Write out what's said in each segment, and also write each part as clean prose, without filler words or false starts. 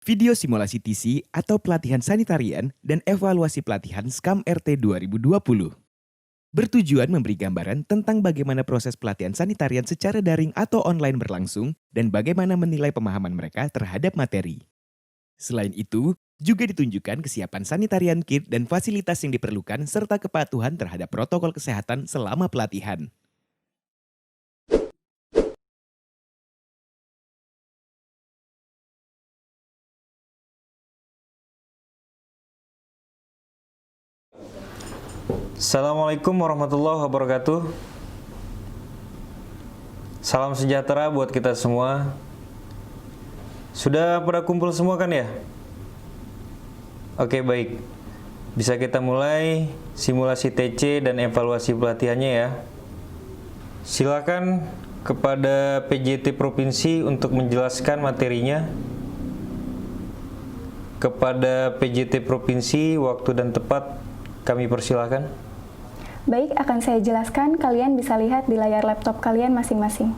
Video simulasi TC atau pelatihan sanitarian dan evaluasi pelatihan SKAM RT 2020. Bertujuan memberi gambaran tentang bagaimana proses pelatihan sanitarian secara daring atau online berlangsung dan bagaimana menilai pemahaman mereka terhadap materi. Selain itu, juga ditunjukkan kesiapan sanitarian kit dan fasilitas yang diperlukan serta kepatuhan terhadap protokol kesehatan selama pelatihan. Assalamualaikum warahmatullahi wabarakatuh. Salam sejahtera buat kita semua. Sudah pada kumpul semua kan ya? Oke, baik. Bisa kita mulai simulasi TC dan evaluasi pelatihannya ya. Silakan kepada PJT Provinsi untuk menjelaskan materinya. Kepada PJT Provinsi, waktu dan tempat kami persilahkan. Baik, akan saya jelaskan. Kalian bisa lihat di layar laptop kalian masing-masing.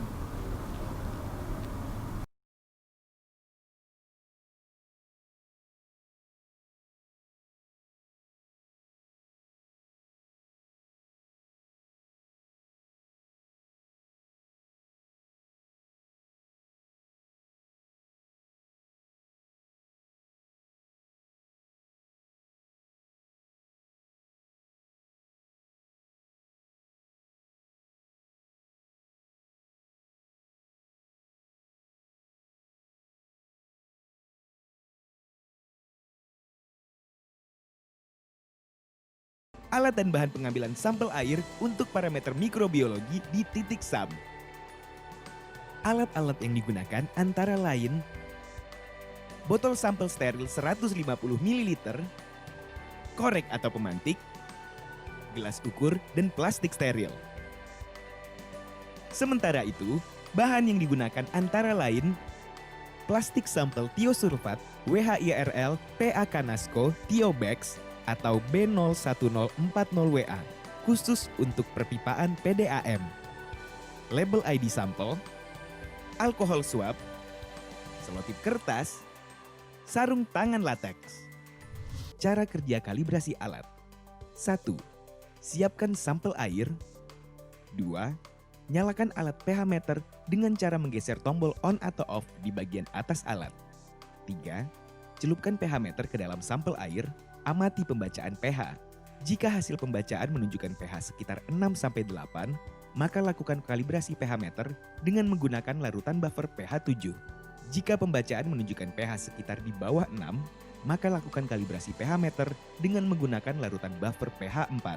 Alat dan bahan pengambilan sampel air untuk parameter mikrobiologi di titik SAM. Alat-alat yang digunakan antara lain botol sampel steril 150 ml, korek atau pemantik, gelas ukur, dan plastik steril. Sementara itu, bahan yang digunakan antara lain plastik sampel tiosulfat WHIRL PA Canasco Tiobex atau B01040WA khusus untuk perpipaan PDAM, label ID sampel, alkohol swab, selotip kertas, sarung tangan lateks. Cara kerja kalibrasi alat. 1. Siapkan sampel air. 2. Nyalakan alat pH meter dengan cara menggeser tombol on atau off di bagian atas alat. 3. Celupkan pH meter ke dalam sampel air. Amati pembacaan pH. Jika hasil pembacaan menunjukkan pH sekitar 6-8, maka lakukan kalibrasi pH meter dengan menggunakan larutan buffer pH 7. Jika pembacaan menunjukkan pH sekitar di bawah 6, maka lakukan kalibrasi pH meter dengan menggunakan larutan buffer pH 4.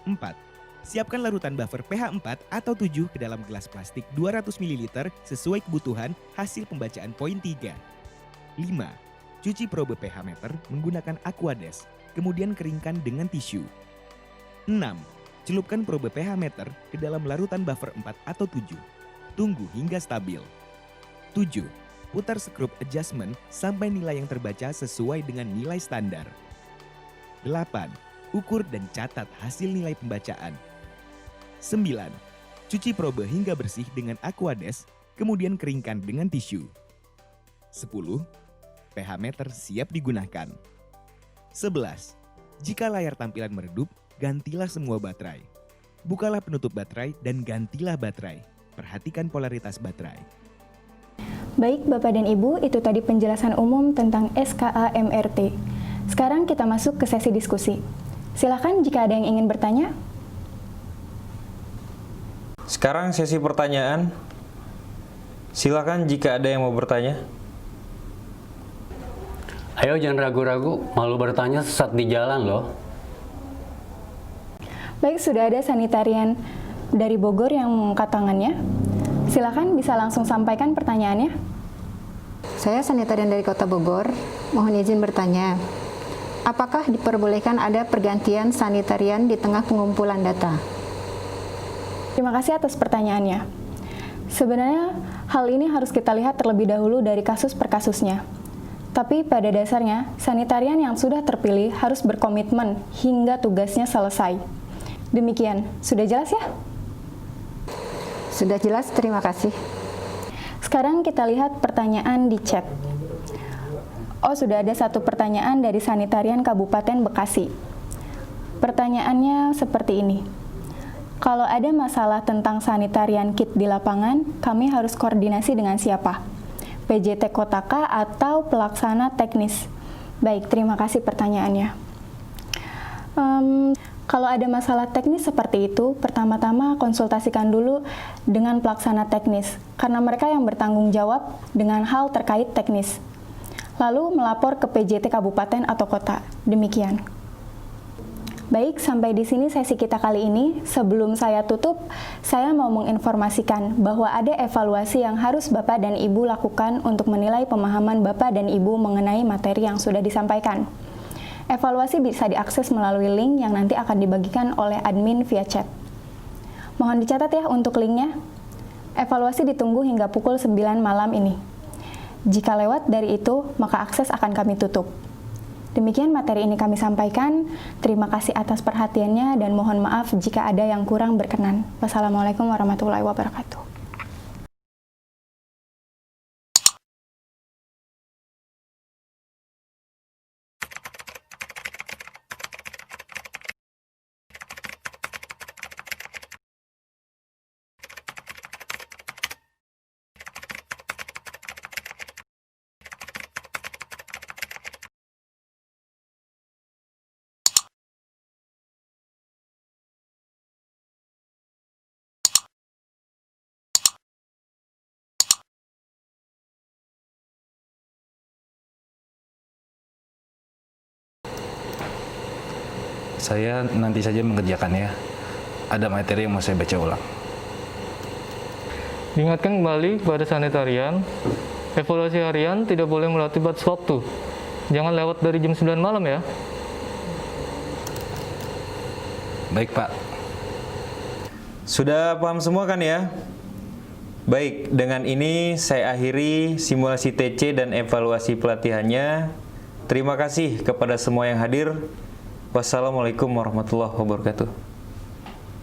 4. Siapkan larutan buffer pH 4 atau 7 ke dalam gelas plastik 200 ml sesuai kebutuhan hasil pembacaan poin 3. 5. Cuci probe pH meter menggunakan Aquades, kemudian keringkan dengan tisu. 6. Celupkan probe pH meter ke dalam larutan buffer 4 atau 7. Tunggu hingga stabil. 7. Putar skrup adjustment sampai nilai yang terbaca sesuai dengan nilai standar. 8. Ukur dan catat hasil nilai pembacaan. 9. Cuci probe hingga bersih dengan Aquades, kemudian keringkan dengan tisu. 10. pH meter siap digunakan. 11. Jika layar tampilan meredup, gantilah semua baterai. Bukalah penutup baterai dan gantilah baterai. Perhatikan polaritas baterai. Baik, Bapak dan Ibu, itu tadi penjelasan umum tentang SKA-MRT. Sekarang kita masuk ke sesi diskusi. Silakan jika ada yang ingin bertanya. Sekarang sesi pertanyaan. Silakan jika ada yang mau bertanya. Ayo jangan ragu-ragu, malu bertanya sesat di jalan loh. Baik, sudah ada sanitarian dari Bogor yang mengangkat tangannya. Silakan bisa langsung sampaikan pertanyaannya. Saya sanitarian dari Kota Bogor, mohon izin bertanya. Apakah diperbolehkan ada pergantian sanitarian di tengah pengumpulan data? Terima kasih atas pertanyaannya. Sebenarnya hal ini harus kita lihat terlebih dahulu dari kasus per kasusnya. Tapi pada dasarnya, sanitarian yang sudah terpilih harus berkomitmen hingga tugasnya selesai. Demikian, sudah jelas ya? Sudah jelas, terima kasih. Sekarang kita lihat pertanyaan di chat. Oh, sudah ada satu pertanyaan dari Sanitarian Kabupaten Bekasi. Pertanyaannya seperti ini. Kalau ada masalah tentang sanitarian kit di lapangan, kami harus koordinasi dengan siapa? PJT Kotaka atau pelaksana teknis? Baik, terima kasih pertanyaannya. Kalau ada masalah teknis seperti itu, pertama-tama konsultasikan dulu dengan pelaksana teknis, karena mereka yang bertanggung jawab dengan hal terkait teknis. Lalu melapor ke PJT Kabupaten atau Kota. Demikian. Baik, sampai di sini sesi kita kali ini. Sebelum saya tutup, saya mau menginformasikan bahwa ada evaluasi yang harus Bapak dan Ibu lakukan untuk menilai pemahaman Bapak dan Ibu mengenai materi yang sudah disampaikan. Evaluasi bisa diakses melalui link yang nanti akan dibagikan oleh admin via chat. Mohon dicatat ya untuk linknya. Evaluasi ditunggu hingga pukul 9 malam ini. Jika lewat dari itu, maka akses akan kami tutup. Demikian materi ini kami sampaikan. Terima kasih atas perhatiannya dan mohon maaf jika ada yang kurang berkenan. Wassalamualaikum warahmatullahi wabarakatuh. Saya nanti saja mengerjakannya. Ada materi yang mau saya baca ulang. Diingatkan kembali kepada sanitarian, evaluasi harian tidak boleh melewati batas waktu. Jangan lewat dari jam 9 malam ya. Baik, Pak. Sudah paham semua kan ya? Baik, dengan ini saya akhiri simulasi TC dan evaluasi pelatihannya. Terima kasih kepada semua yang hadir. Wassalamualaikum warahmatullahi wabarakatuh.